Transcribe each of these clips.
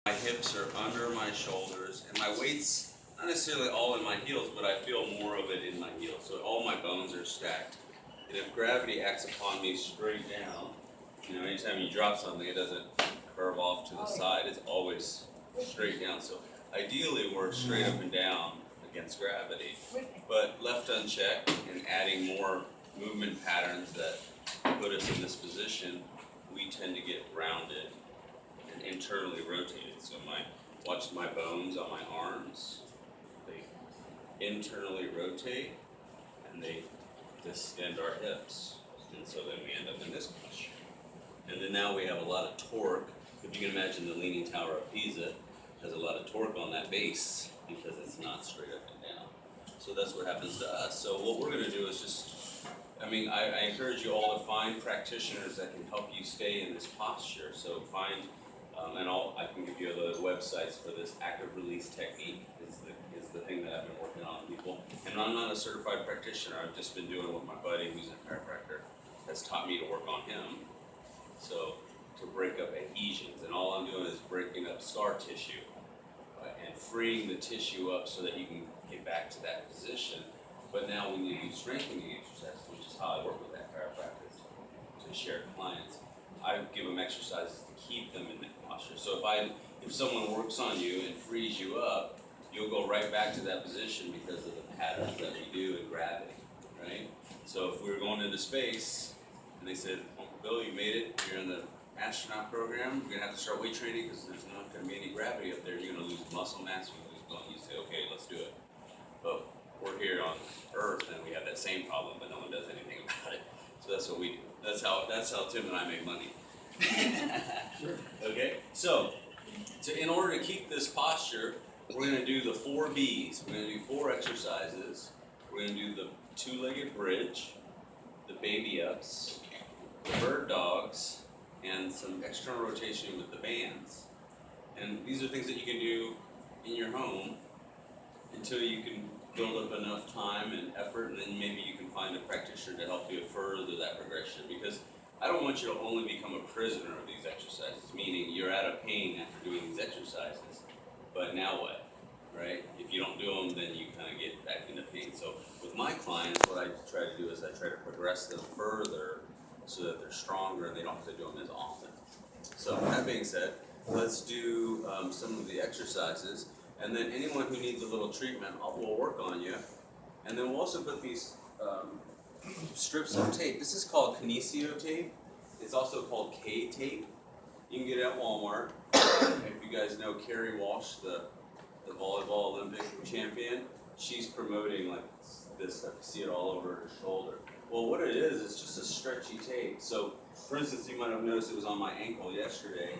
My hips are under my shoulders, and my weight's not necessarily all in my heels, but I feel more of it in my heels. So all my bones are stacked. And if gravity acts upon me straight down, anytime you drop something, it doesn't curve off to the side. It's always straight down. So ideally, we're straight up and down against gravity, but left unchecked and adding more movement patterns that put us in this position, we tend to get rounded and internally rotated. So watch my bones on my arms, they internally rotate and they distend our hips. And so then we end up in this posture. And then now we have a lot of torque. If you can imagine the Leaning Tower of Pisa has a lot of torque on that base because it's not straight up and down. So that's what happens to us. So what we're gonna do is I encourage you all to find practitioners that can help you stay in this posture. So find, I can give you the websites for this active release technique is the thing that I've been working on people. And I'm not a certified practitioner. I've just been doing what my buddy, who's a chiropractor, has taught me to work on him. So to break up adhesions, and all I'm doing is breaking up scar tissue and freeing the tissue up so that you can get back to that position. But now we need to do strengthening exercises, which is how I work with that chiropractor to share clients. I give them exercises to keep them in that posture. So if someone works on you and frees you up, you'll go right back to that position because of the patterns that we do in gravity, right? So if we were going into space and they said, Uncle Bill, you made it, you're in the astronaut program, you're gonna have to start weight training because there's not gonna be any gravity up there, you're gonna lose muscle mass, you're gonna lose bone. You say, okay, let's do it. But we're here on Earth and we have that same problem, but no one does anything about it. So that's what we do. That's how Tim and I make money. Sure. Okay? So in order to keep this posture, we're going to do the 4 B's. We're going to do 4 exercises. We're going to do the 2-legged bridge, the baby ups, the bird dogs, and some external rotation with the bands. And these are things that you can do in your home until you can build up enough time and effort, and then maybe you can find a practitioner to help you further that progression. Because I don't want you to only become a prisoner of these exercises, meaning you're out of pain after doing these exercises, but now what, right? If you don't do them, then you kind of get back into pain. So with my clients, what I try to do is I try to progress them further so that they're stronger and they don't have to do them as often. So that being said, let's do some of the exercises. And then anyone who needs a little treatment, we'll work on you. And then we'll also put these strips of tape. This is called kinesio tape. It's also called K tape. You can get it at Walmart. If you guys know Carrie Walsh, the volleyball Olympic champion, she's promoting like this. I can see it all over her shoulder. Well, what it is, it's just a stretchy tape. So, for instance, you might have noticed it was on my ankle yesterday.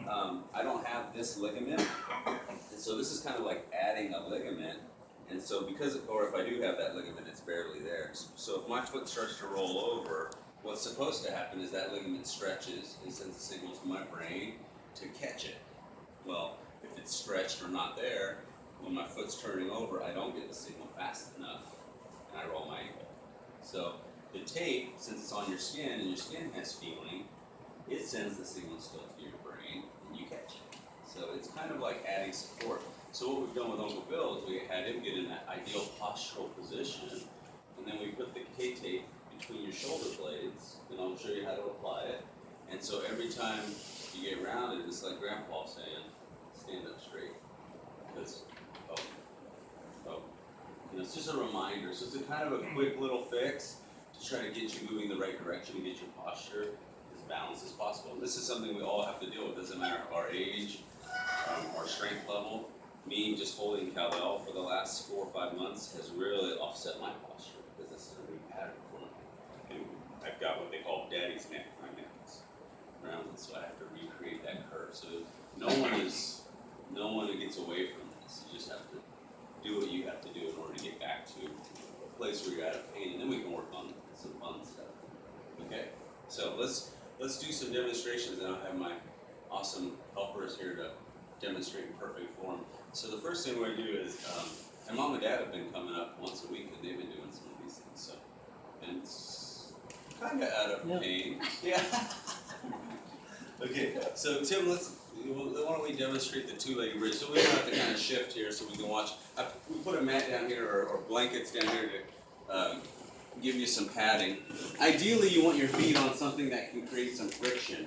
I don't have this ligament, and so this is kind of like adding a ligament. And so or if I do have that ligament, it's barely there. So if my foot starts to roll over, what's supposed to happen is that ligament stretches and sends a signal to my brain to catch it. Well, if it's stretched or not there, when my foot's turning over, I don't get the signal fast enough, and I roll my ankle. So the tape, since it's on your skin and your skin has feeling, it sends the signal still to your brain and you catch it. So it's kind of like adding support. So what we've done with Uncle Bill is we had him get in that ideal postural position, and then we put the K tape between your shoulder blades, and I'll show you how to apply it. And so every time you get rounded, it's like Grandpa saying, stand up straight. Because, and it's just a reminder. So it's a kind of a quick little fix to try to get you moving the right direction and get your posture as balanced as possible. And this is something we all have to deal with. It doesn't matter our age, our strength level. Me just holding cowbell for the last 4 or 5 months has really offset my posture because it's a new pattern for me. And I've got what they call daddy's neck. My neck is rounded, so I have to recreate that curve. So no one gets away from this. You just have to do what you have to do in order to get back to a place where you're out of pain, and then we can work on some fun stuff. Okay? So let's do some demonstrations, and I'll have my awesome helpers here to demonstrate in perfect form. So the first thing we're going to do is, and Mom and Dad have been coming up once a week, and they've been doing some of these things. So, and it's kind of out of pain. Yeah. Okay. So Tim, why don't we me demonstrate the two-legged bridge. So we don't have to kind of shift here so we can watch. We put a mat down here or blankets down here to give you some padding. Ideally, you want your feet on something that can create some friction.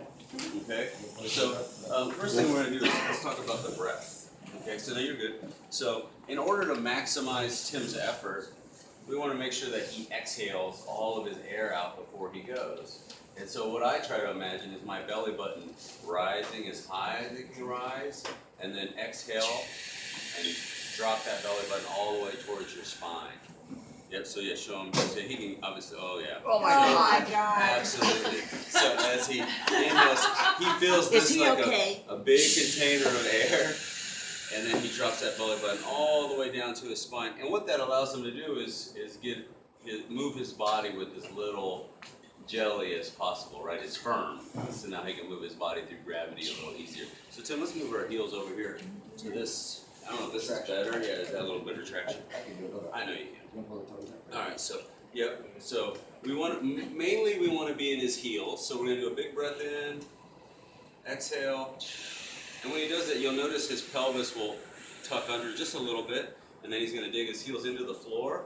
Okay? So first thing we're going to do is let's talk about the breath. Okay, so now you're good. So in order to maximize Tim's effort, we want to make sure that he exhales all of his air out before he goes. And so what I try to imagine is my belly button rising as high as it can rise, and then exhale and drop that belly button all the way towards your spine. Yep, so yeah, show him. So he can obviously, oh yeah. Oh my God. Absolutely. So as he inhales, he feels this like a big container of air, and then he drops that belly button all the way down to his spine. And what that allows him to do is move his body with as little jelly as possible, right? It's firm, so now he can move his body through gravity a little easier. So Tim, let's move our heels over here to this. I don't know if this is better. Yeah, is that a little better traction? I know you can. All right, so yep. So we want mainly we want to be in his heels. So we're gonna do a big breath in, exhale, and when he does that, you'll notice his pelvis will tuck under just a little bit, and then he's gonna dig his heels into the floor,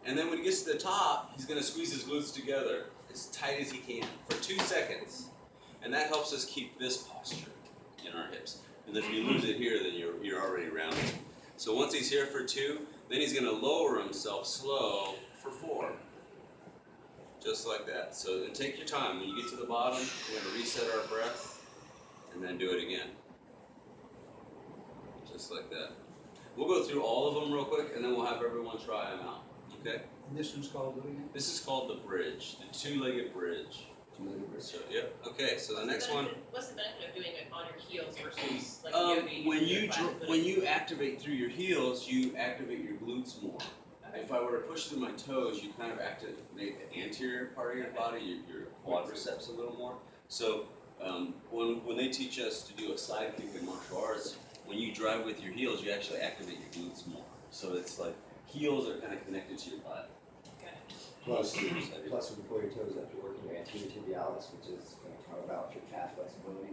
and then when he gets to the top, he's gonna squeeze his glutes together as tight as he can for 2 seconds, and that helps us keep this posture in our hips. And if you lose it here, then you're already rounded. So once he's here for 2, then he's going to lower himself slow for 4. Just like that. So then take your time. When you get to the bottom, we're going to reset our breath and then do it again. Just like that. We'll go through all of them real quick and then we'll have everyone try them out. Okay? And this one's called what again? This is called the bridge, the two-legged bridge. So, yep. Okay, so the next one. What's the benefit of doing it on your heels versus like yoga? When you activate through your heels, you activate your glutes more. Okay. If I were to push through my toes, you kind of activate the anterior part of your body, your quadriceps a little more. So when they teach us to do a side kick in martial arts, when you drive with your heels, you actually activate your glutes more. So it's like heels are kind of connected to your body. Plus, when you pull your toes up, you're working your anterior tibialis, which is going to come about your calf flexibility.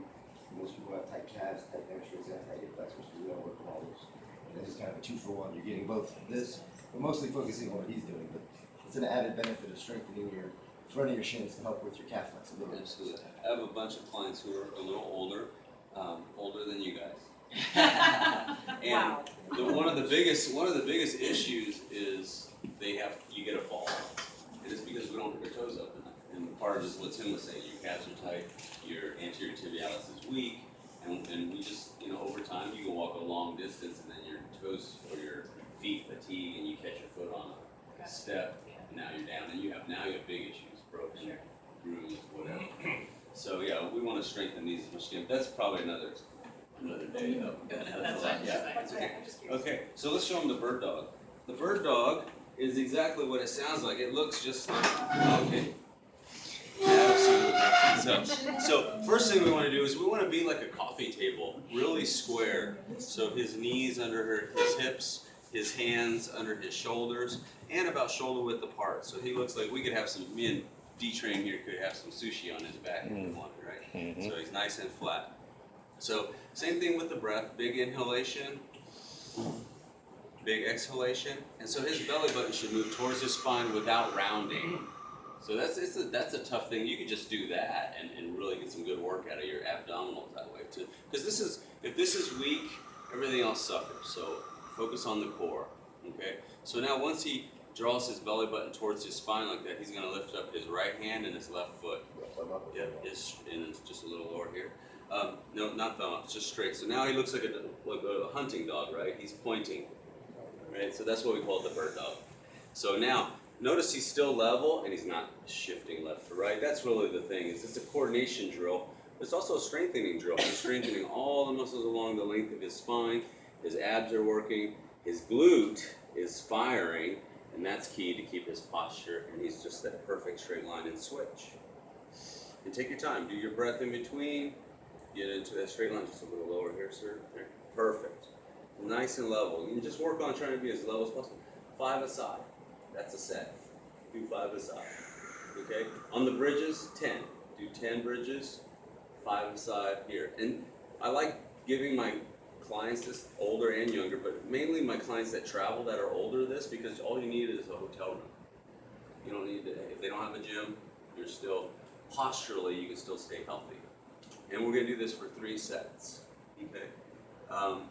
Most people have tight calves, tight hamstrings, and tight hip flexors, so we don't work on all those. And this is kind of a 2-for-1. You're getting both this, but mostly focusing on what he's doing. But it's an added benefit of strengthening your front of your shins to help with your calf flexibility. Absolutely. I have a bunch of clients who are a little older than you guys. And Wow. one of the biggest issues is you get a fall. And it's because we don't put our toes up enough. And part of it is what Tim was saying, your calves are tight, your anterior tibialis is weak, and we just, over time you can walk a long distance and then your toes or your feet fatigue and you catch your foot on a step, and now you're down, and you have big issues, broken, bruised, whatever. So yeah, we want to strengthen these as much as we can. That's probably another day though. That's fine. Yeah, that's okay. Okay, so let's show them the bird dog. The bird dog is exactly what it sounds like. It looks just like, okay. Absolutely. So first thing we want to do is we want to be like a coffee table, really square. So his knees under his hips, his hands under his shoulders, and about shoulder width apart. So he looks like we could have me and D-Train here could have some sushi on his back if we wanted, right? Mm-hmm. So he's nice and flat. So same thing with the breath, big inhalation, big exhalation, and so his belly button should move towards his spine without rounding. So that's a tough thing. You could just do that and really get some good work out of your abdominals that way too. Because if this is weak, everything else suffers. So focus on the core. Okay. So now once he draws his belly button towards his spine like that, he's going to lift up his right hand and his left foot. Yep. And it's just a little lower here. No, not thumb up, just straight. So now he looks like a hunting dog, right? He's pointing. Right, so that's what we call the bird dog. So now, notice he's still level and he's not shifting left to right. That's really the thing. It's a coordination drill. It's also a strengthening drill. He's strengthening all the muscles along the length of his spine. His abs are working. His glute is firing, and that's key to keep his posture. And he's just that perfect straight line and switch. And take your time. Do your breath in between. Get into that straight line. Just a little lower here, sir. There. Perfect. Nice and level. You can just work on trying to be as level as possible. 5 aside. That's a set. Do 5 aside. Okay? On the bridges, 10. Do 10 bridges, 5 aside here. And I like giving my clients this, older and younger, but mainly my clients that travel that are older this, because all you need is a hotel room. You don't need to, if they don't have a gym, you're still, posturally, you can still stay healthy. And we're gonna do this for 3 sets, okay?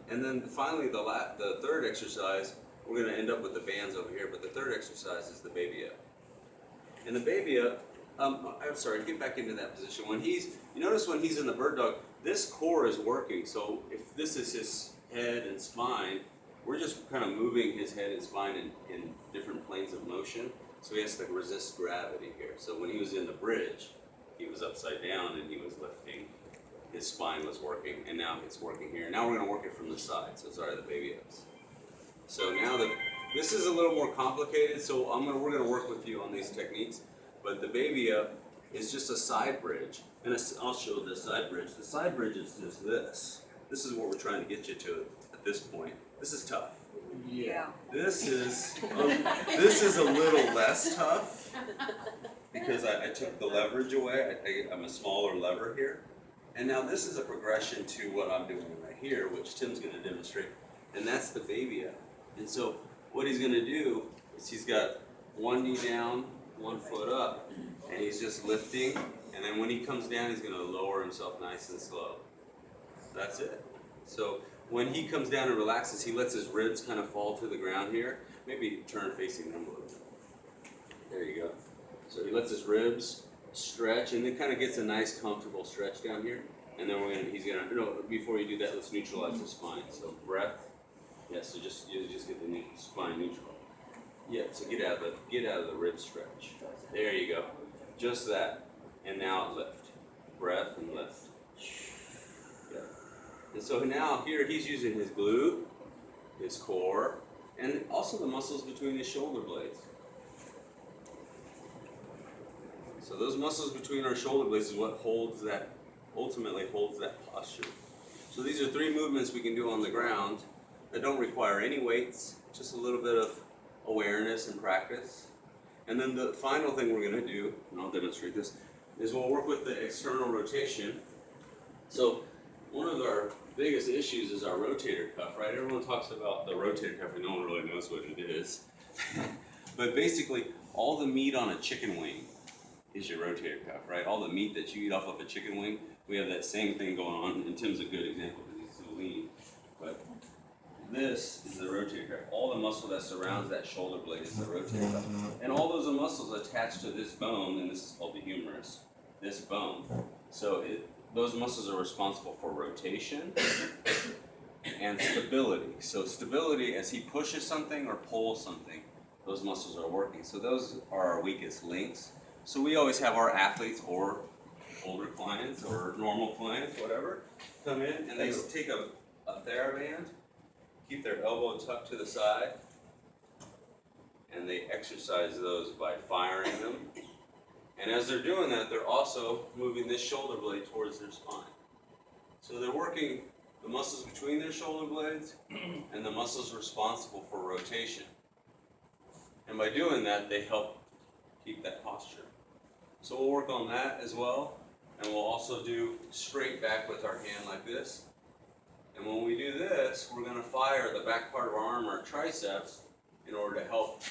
And then finally, the third exercise, we're gonna end up with the bands over here, but the third exercise is the baby up. And the baby up, I'm sorry, get back into that position. When you notice when he's in the bird dog, this core is working. So if this is his head and spine, we're just kind of moving his head and spine in different planes of motion. So he has to resist gravity here. So when he was in the bridge, he was upside down and he was lifting. His spine was working, and now it's working here. Now we're gonna work it from the side. So sorry, the baby ups. So now this is a little more complicated, so we're gonna work with you on these techniques. But the baby up is just a side bridge, and I'll show the side bridge. The side bridge is just this. This is what we're trying to get you to at this point. This is tough. Yeah. This is a little less tough because I took the leverage away. I'm a smaller lever here, and now this is a progression to what I'm doing right here, which Tim's going to demonstrate, and that's the baby up. And so what he's going to do is he's got one knee down, 1 foot up, and he's just lifting, and then when he comes down, he's going to lower himself nice and slow. That's it. So when he comes down and relaxes, he lets his ribs kind of fall to the ground here. Maybe turn facing them a little bit. There you go. So he lets his ribs stretch, and it kind of gets a nice, comfortable stretch down here. And then before you do that, let's neutralize the spine. So breath. Yeah, so you just get the spine neutral. Yeah, so get out of the rib stretch. There you go. Just that. And now lift. Breath and lift. Yeah. And so now here he's using his glute, his core, and also the muscles between his shoulder blades. So those muscles between our shoulder blades is what ultimately holds that posture. So these are 3 movements we can do on the ground that don't require any weights, just a little bit of awareness and practice. And then the final thing we're going to do, and I'll demonstrate this, is we'll work with the external rotation. So one of our biggest issues is our rotator cuff, right? Everyone talks about the rotator cuff and no one really knows what it is. But basically, all the meat on a chicken wing is your rotator cuff, right? All the meat that you eat off of a chicken wing, we have that same thing going on, and Tim's a good example because he's so lean. But this is the rotator cuff. All the muscle that surrounds that shoulder blade is the rotator cuff. And all those muscles attached to this bone, and this is called the humerus, this bone. So those muscles are responsible for rotation and stability. So stability, as he pushes something or pulls something, those muscles are working. So those are our weakest links. So we always have our athletes or older clients or normal clients, whatever, come in and they take a TheraBand, keep their elbow tucked to the side, and they exercise those by firing them. And as they're doing that, they're also moving this shoulder blade towards their spine. So they're working the muscles between their shoulder blades and the muscles responsible for rotation. And by doing that, they help keep that posture. So we'll work on that as well. And we'll also do straight back with our hand like this. And when we do this, we're going to fire the back part of our arm, our triceps, in order to help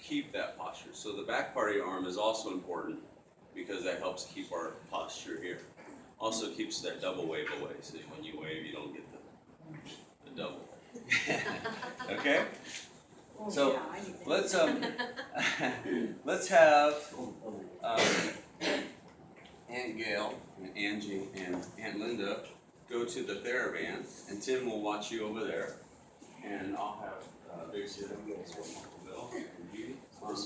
keep that posture. So the back part of your arm is also important because that helps keep our posture here. Also keeps that double wave away, so when you wave, you don't get the double. Okay? So let's have Aunt Gail and Angie and Aunt Linda go to the TheraBand, and Tim will watch you over there, and I'll have Big Sid and Bill and Judy. And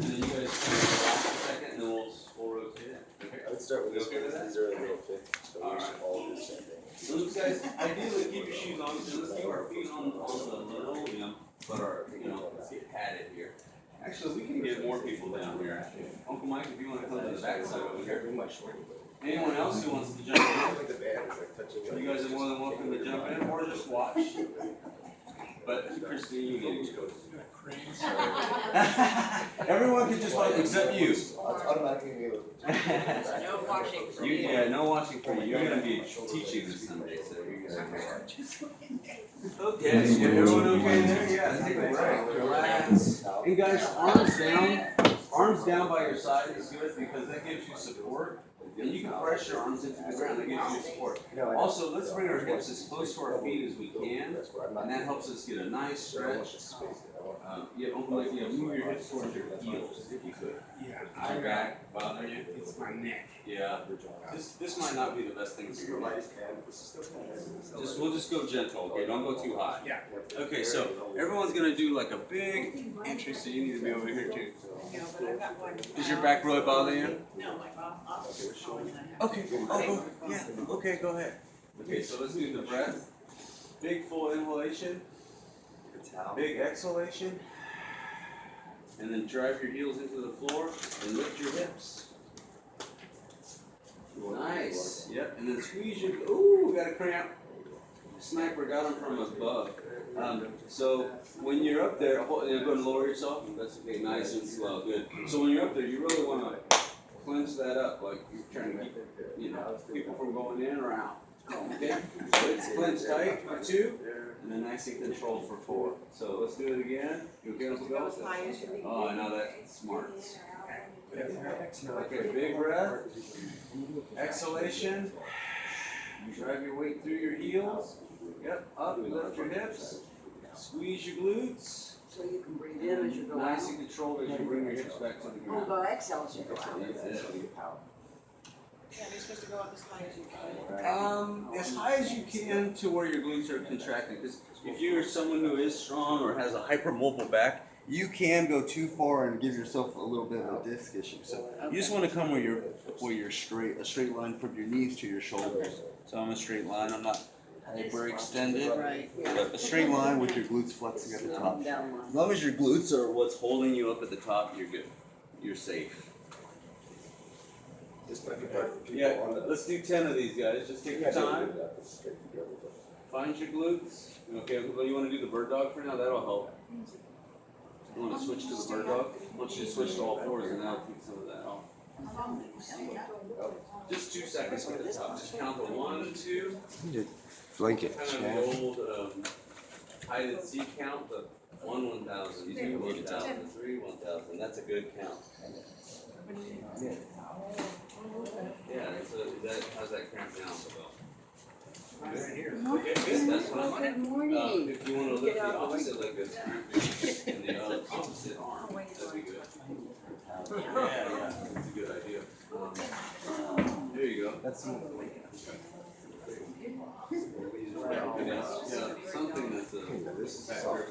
then you guys relax a second, and then we'll rotate it. Okay? I would start with this Okay with one. that? These are a little fit, so All we should right. all do the same thing. So those guys, ideally keep your shoes on, so let's keep our feet on the linoleum, but let's get padded here. Actually, we can get more people down here. Uncle Mike, if you want to come to the back side over here. Anyone else who wants to jump in? Like the band is like touching. You guys are more than welcome to jump in or just watch. But Christine, you need to go. Everyone can just watch except you. It's automatically able to. No washing for You, you. yeah, no watching for you. You're gonna be teaching this Sunday, so you're gonna. Okay, everyone okay there? Yeah, take a break, relax. And guys, arms down by your side is good because that gives you support. And you can press your arms into the ground, that gives you support. Also, let's bring our hips as close to our feet as we can, and that helps us get a nice stretch. Move your hips towards your heels if you could. Yeah, Your back bothering you? it's my neck. Yeah. This might not be the best thing for your life. We'll just go gentle, okay? Don't go too high. Yeah. Okay, so everyone's gonna do like a big entry, so you need to be over here too. No, but I've got one. Is your back really bothering you? No, my office is calling and I have. Okay, yeah, okay, go ahead. Okay, so let's do the breath. Big full inhalation, big exhalation, and then drive your heels into the floor and lift your hips. Nice, yep, and then squeeze your, ooh, got a cramp. Sniper got him from above. So when you're up there, go and lower yourself. That's okay, nice and slow, good. So when you're up there, you really want to clench that up, like you're trying to keep people from going in or out. Okay, so it's clenched tight for 2, and then nice and controlled for 4. So let's do it again. You okay with Go as high as you need. Oh, I know that smarts. Okay, big breath. Exhalation. Drive your weight through your heels. Yep, up, lift your hips. Squeeze your glutes. So you can breathe in as you go out. Nice and controlled as you bring your hips back to the Oh, ground. go exhale as you go out. That's it. Yeah, you're supposed to go up as high as you can. As high as you can to where your glutes are contracting. Because if you're someone who is strong or has a hypermobile back, you can go too far and give yourself a little bit of a disc issue. So you just want to come where you're straight, a straight line from your knees to your shoulders. So I'm a straight line. I'm not hyperextended. Right. But a straight line with your glutes flexing at the top. Down As long as your glutes are what's holding you up at the top, you're good. You're safe. This might be hard for people Yeah, on the. let's do 10 of these guys. Just take your time. Find your glutes. Okay, well, you want to do the bird dog for now? That'll help. You want to switch to the bird dog? Why don't you switch to all 4s and that'll keep some of that off. Just 2 seconds at the top. Just count the 1, 2. Blanket. Kind of the old hide and seek count. The 1, 1,000, 2, 1,000, 3, 1,000. That's a good count. Yeah, so how's that cramp down, Bill? Good. Okay, good. That's what I'm Good morning. if you want to lift the opposite leg that's cramping and the opposite arm, that'd be good. Yeah, that's a good idea. There you go. That's Yeah, something that's This is soft.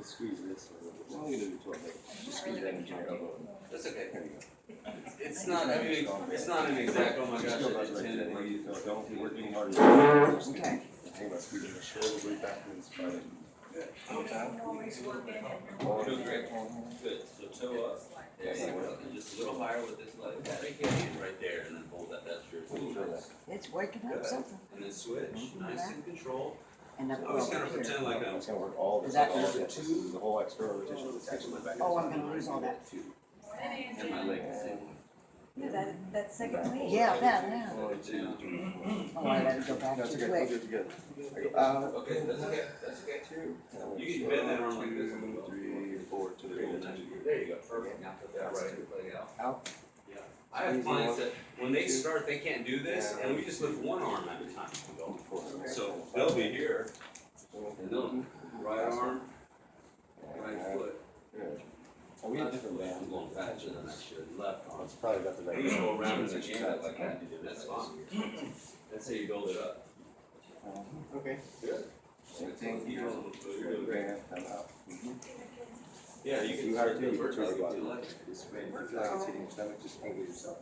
Squeeze this. I'm gonna do 12. Just squeeze that into your elbow. that's okay. There you go. It's not, I mean, it's not an exact, oh my gosh, I did 10 of these. Don't be working hard. Okay. Think about squeezing the shoulder blade back and spine. Feel great. Good. So toe up. There you go. And just a little higher with this leg. Take your hand right there and then hold that. That's your glute. It's waking up something. And then switch. Nice and controlled. And up I always kind of over here. pretend like I'm. It's gonna work all the. Is that- all the- the whole external rotation of the section of the back. Oh, I'm gonna lose all that. And my leg the same. Yeah, that second week. Yeah, that, yeah. 1, 2. Oh, I gotta go back That's too okay, we'll quick. do it together. I go, Okay, that's okay. That's okay. 2. You can bend that arm like this. 3, 4 to the middle. There you go. Perfect. Now put that right leg out. Out. Yeah. I have clients that when they start, they can't do this, and we just lift one arm at a time. So they'll be here, and they'll right arm, right foot. Good. Oh, we have different I'm bands. going faster than I should. Left arm. It's probably about the I right. just go around in the gamut like that. That's fine. That's how you build it up. Okay. Good. Same thing. Keep You're rolling. You're doing great. I'm out. Yeah, you can You start have the to bird dog about if you like. this way. If you feel like it's hitting your stomach, just angle yourself.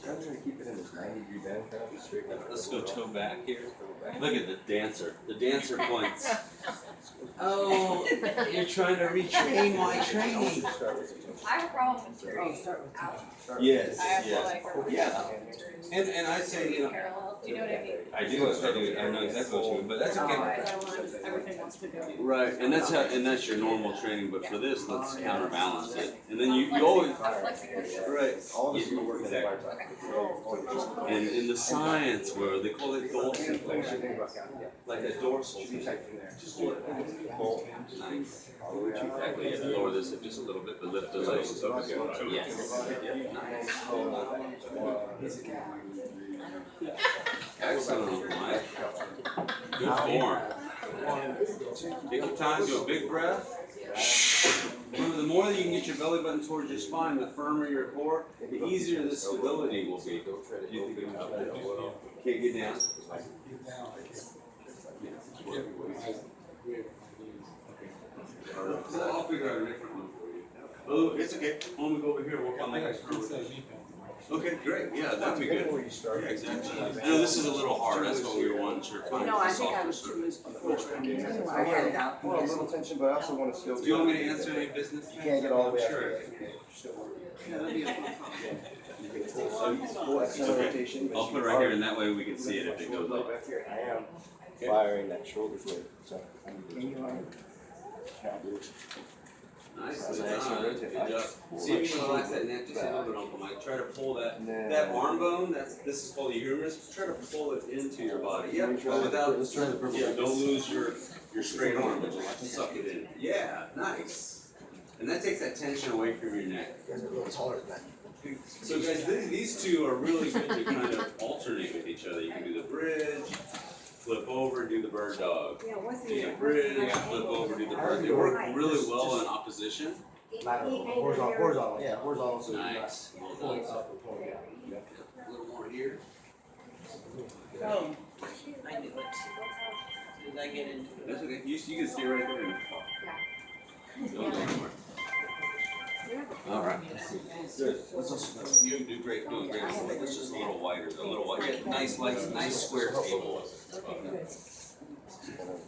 I'm trying to keep it in this 90-degree bend, kind of straight up. Let's go toe back here. Look at the dancer. The dancer points. Oh, you're trying to retrain my training. I have a problem with Oh, start with that. Yes, I have yes. like a Yeah. And I say, you know, Parallel, do you know what I mean? I do, I know exactly what you mean, but that's okay. Everything wants to go. Right, and that's that's your normal training, but for this, let's counterbalance it. And then you always, right, All of us who work in the exactly. part-time. And in the science where they call it dorsiflexion, like a dorsal. Just do it. Nice. Exactly, yeah, lower this hip just a little bit, but lift the legs up again. Yes. Yep, nice. Excellent, Mike. Good form. Take your time, do a big breath. Remember, the more that you can get your belly button towards your spine, the firmer your core, the easier the stability will be. Okay, get down. I'll figure out a different one for you. Oh, it's okay. When we go over here, we'll come back. Okay, great. Yeah, that'd be good. Yeah, exactly. I know this is a little hard. That's what we were wanting to find. No, I think I was too loose before. I had it out. Well, a little tension, but I also want to still. Do you want me to answer any business? You can't get all the way out Sure. there. Okay. I'll put it right here, and that way we can see it if it goes up. Back here, I am firing that shoulder blade, so. Nice. Good job. See if you can relax that neck just a little bit, Uncle Mike. Try to pull that arm bone. This is called the humerus. Try to pull it into your body. Yep. But without. Yeah. Don't lose your straight arm, but just suck it in. Yeah. Nice. And that takes that tension away from your neck. You guys are a little taller than that. So guys, these two are really good to kind of alternate with each other. You can do the bridge, flip over, do the bird dog. Yeah, what's Do the the? bridge, flip over, do the bird. They work really well in opposition. Lateral, horizontal, yeah, horizontal, so you're not Nice. Well pulling done. up or pulling down. A little more here. Oh, I knew it. As soon as I get into it. That's okay. You can stay right there. Don't go anywhere. All right. Good. You do great. Doing great. It's just a little wider. A little wider. Nice, nice square table.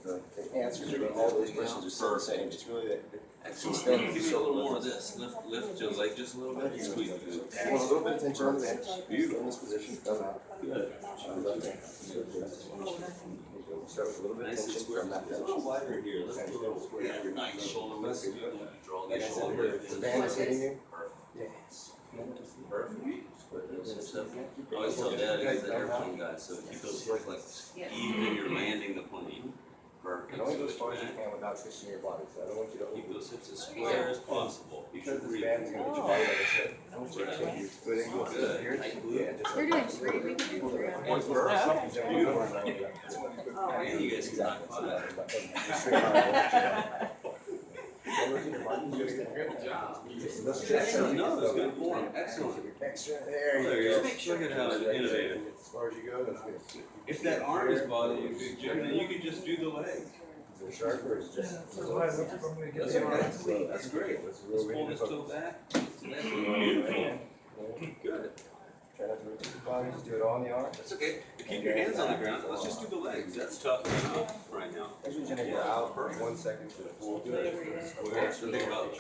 The answers are, all those questions are still the same, it's really that. Excellent. Give me a little more of this. Lift your leg just a little bit. Squeeze it. I want a little bit of tension on the bench. Beautiful. In this position, come out. Good. Start with a little bit of Nice and tension square. from that A little position. wider here. Let's do a little square. Yeah, your nice shoulder width. Draw Like the I said, shoulder. where the band is hitting you. Perfect. I always tell Dad he's the airplane guy, so keep those hips like even when you're landing the plane. Perfect. And only go as So far as you back. can without twisting your body, so I don't want you to Keep over. those hips as square as possible. Because this band is gonna get your body, like I said, I want you to take your foot in, go Good. here, Tight yeah, glute. just We're like doing that. three, we can do three. Beautiful. And you guys can knock five. Good job. Excellent. No, that's good form. Excellent. Extra, there you There you go. go. Look at how innovative. As far as you go, that's good. If that arm is bothering you, Big Jim, then you could just do the leg. Is it sharper or is it just? That's okay. That's great. Let's pull this toe back. Beautiful. Good. Try not to rotate the body, just do it all on the arm. That's okay. Keep your hands on the ground. Let's just do the legs. That's tough enough right now. Actually, Jenna, you're out for 1 second for the full. Okay, so think about,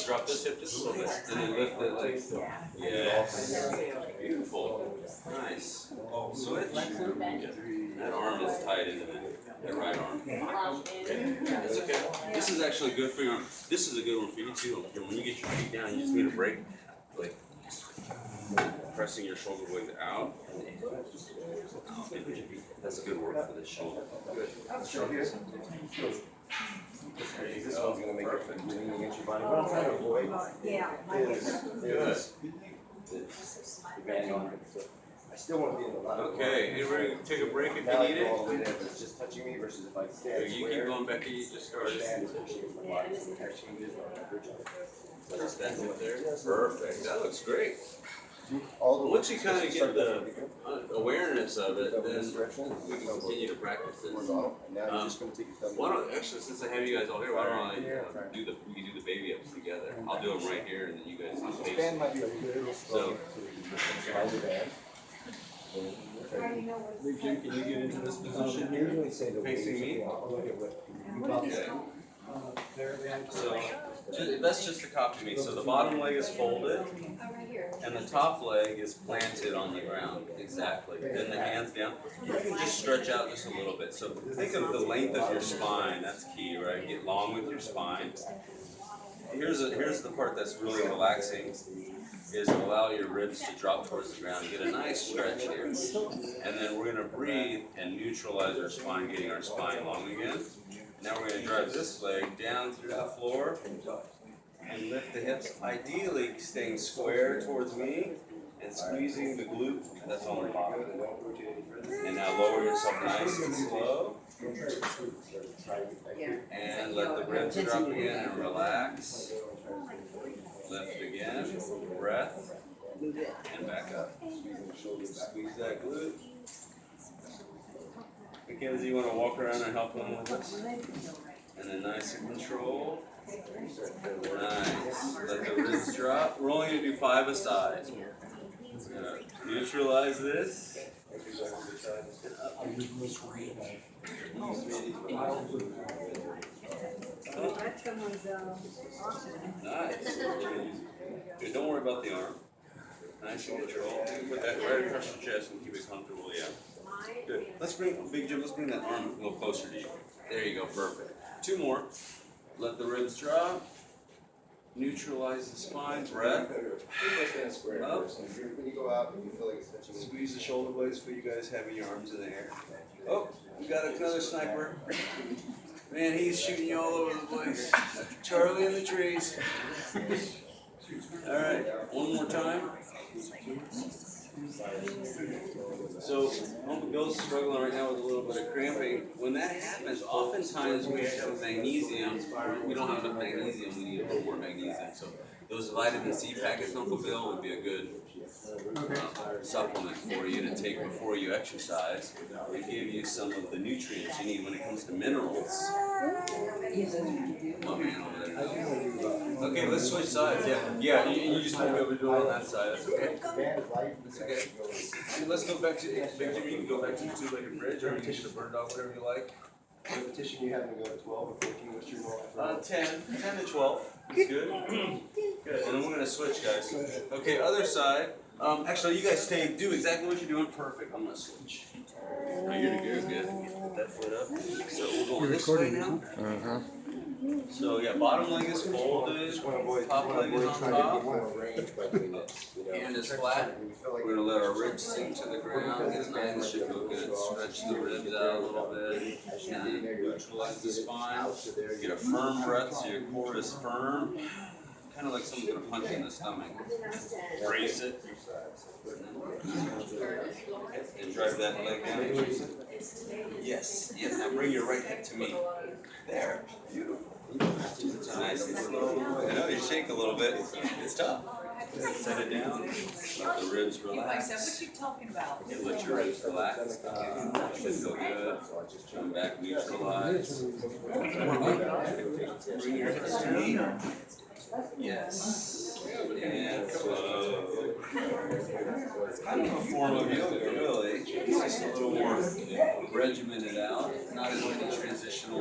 drop this hip just a little bit, and then lift the legs. Yes. Beautiful. Nice. Switch. That arm is tight, isn't it? That right arm. That's okay. This is actually good for your arm. This is a good one for you too. When you get your feet down, you just need a break. Like pressing your shoulder blades out. That's good work for the shoulder. Good. This one's gonna make it lean against your body. What I'm trying to avoid Yeah. is the band on it. So I still want to be in the line. Okay, you ready to take a break if Now you I need go all the way it? there, but it's just touching me versus if I So stand you keep square. going, Becky, you just started. Stand is pushing my body, so catching this on my bridge. Just that right there. Perfect. That looks great. All the Once you kind of get start the that awareness of it, over then this direction, we can continue to practice this. horizontal, and now you're just gonna take your thumb. Why don't, actually, since I have you guys all here, why don't I we can do the baby ups together. I'll do them right here, and then you guys can This pace. band might be a little strong, so you can just slide the band. Big Jim, can you get into this position They here? usually say the Facing me? I'll look at what. Okay. So, that's just to copy me. So the bottom leg is folded, and the top leg is planted on the ground. Exactly. Then the hands down. You can just stretch out just a little bit. So think of the length of your spine. That's key, right? Get long with your spine. Here's the part that's really relaxing. Is allow your ribs to drop towards the ground. Get a nice stretch here. And then we're gonna breathe and neutralize our spine, getting our spine long again. Now we're gonna drive this leg down through the floor and lift the hips, ideally staying square towards me and squeezing the glute that's on the bottom. And now lower yourself nice and slow. And let the ribs drop again and relax. Lift again, breath, and back up. Squeeze that glute. Mackenzie, you want to walk around and help them with this? And then nice and controlled. Nice. Let the ribs drop. We're only going to do 5 a side. Neutralize this. That someone's awesome. Nice. Good. Don't worry about the arm. Nice and control. Put that right across your chest and keep it comfortable. Yeah. Good. Let's bring Big Jim. Let's bring that arm a little closer to you. There you go. Perfect. 2 more. Let the ribs drop. Neutralize the spine. Breath. Up. When you go out and you feel like it's touching. Squeeze the shoulder blades for you guys having your arms in the air. Oh, we got another sniper. Man, he's shooting you all over the place. Charlie in the trees. All right, one more time. So, Uncle Bill's struggling right now with a little bit of cramping. When that happens, oftentimes we have magnesium. We don't have enough magnesium. We need a little more magnesium. So, those vitamin C packets, Uncle Bill, would be a good supplement for you to take before you exercise. They give you some of the nutrients you need when it comes to minerals. Oh man, over there. Okay, let's switch sides. Yeah, you just won't be able to do it on that side. That's okay. That's okay. Let's go back to Big Jim. You can go back to the 2-legged bridge, or you can do the bird dog, whatever you like. Repetition, you having to go to 12 or 14? What's your normal? 10 to 12. That's good. Good. And then we're gonna switch, guys. Okay, other side. Actually, you guys do exactly what you're doing. Perfect. I'm gonna switch. No, you're good. Put that foot up. So we're going this way now. So yeah, bottom leg is folded. Top leg is on top. Hand is flat. We're gonna let our ribs sink to the ground. Get nice. Should feel good. Stretch the ribs out a little bit. And then neutralize the spine. Get a firm breath so your core is firm. Kind of like someone's gonna punch you in the stomach. Brace it. And drive that leg down. Yes. Now bring your right hip to me. There. Beautiful. Nice and slow. I know you shake a little bit. It's tough. Set it down. Let the ribs relax. What you talking about? Yeah, let your ribs relax. Should feel good. Come back, neutralize. Bring your hips to me. Yes. And slow. It's kind of a form of yoga, really. It's just a little more regimented out. Not as many transitional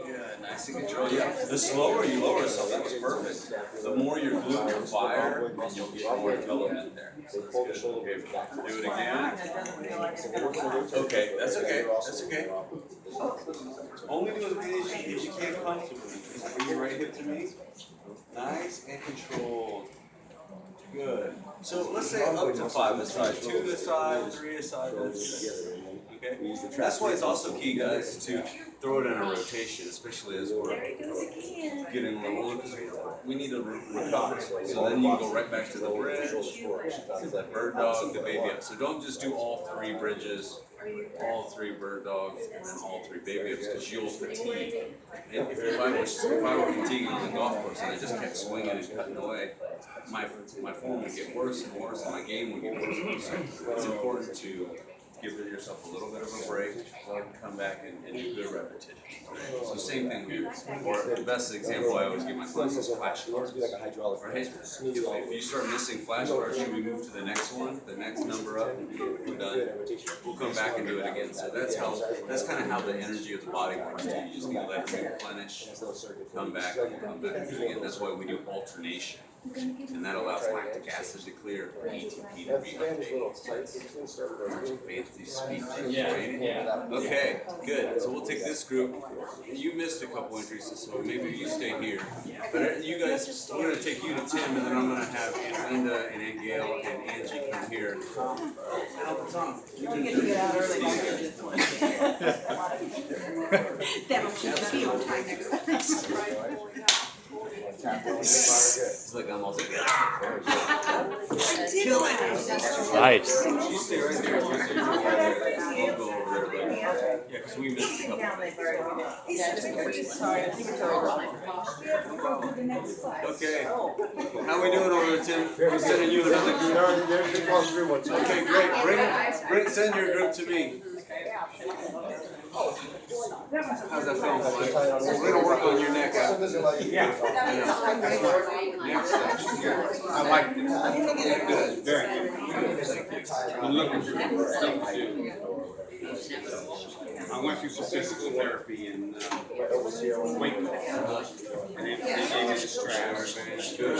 yeah, nice and control. Yeah, the slower you lower yourself, that was perfect. The more your glute will fire, and you'll get more development there. So that's good. Okay, do it again. Okay, that's okay. That's okay. Only do as many as you can comfortably. Bring your right hip to me. Nice and controlled. Good. So let's say up to 5 aside, 2 aside, 3 aside. That's good. Okay. That's why it's also key, guys, to throw it in a rotation, especially as we're getting lower, because we need to recover. So then you go right back to the bridge, the bird dog, the baby up. So don't just do all 3 bridges, all 3 bird dogs, and then all 3 baby ups, because you'll fatigue. And if I were fatiguing on the golf course and I just kept swinging and cutting away, my form would get worse and worse, and my game would get worse and worse. So it's important to give yourself a little bit of a break, come back and do good repetitions. Right? So same thing here. Or the best example I always give my clients is flashcards. Right? If you start missing flashcards, should we move to the next one, the next number up, and we're done? We'll come back and do it again. So that's kind of how the energy of the body works too. You just need to let it replenish, come back, and we'll come back and do it again. That's why we do alternation. And that allows lactic acid to clear, ATP to rehydrate. Fancy speech. Yeah. Okay, good. So we'll take this group. You missed a couple increases, so maybe you stay here. But you guys, we're going to take you to Tim, and then I'm going to have Linda and Gail and Angie come here. You can get out early. That'll keep the feel time next time. It's like I'm also Nice. You stay right there. You stay right there. I'll go over there later. Yeah, because we missed a couple. Okay. How we doing over there, Tim? I'm sending you another group. Okay, great. Send your group to me. How's that feeling? We're gonna work on your neck out. Yeah. Next section. I like this. Good. Very good. Thank you. I'm looking for stuff to do. I went through some physical therapy in Waco. And then they gave me the strap. Good.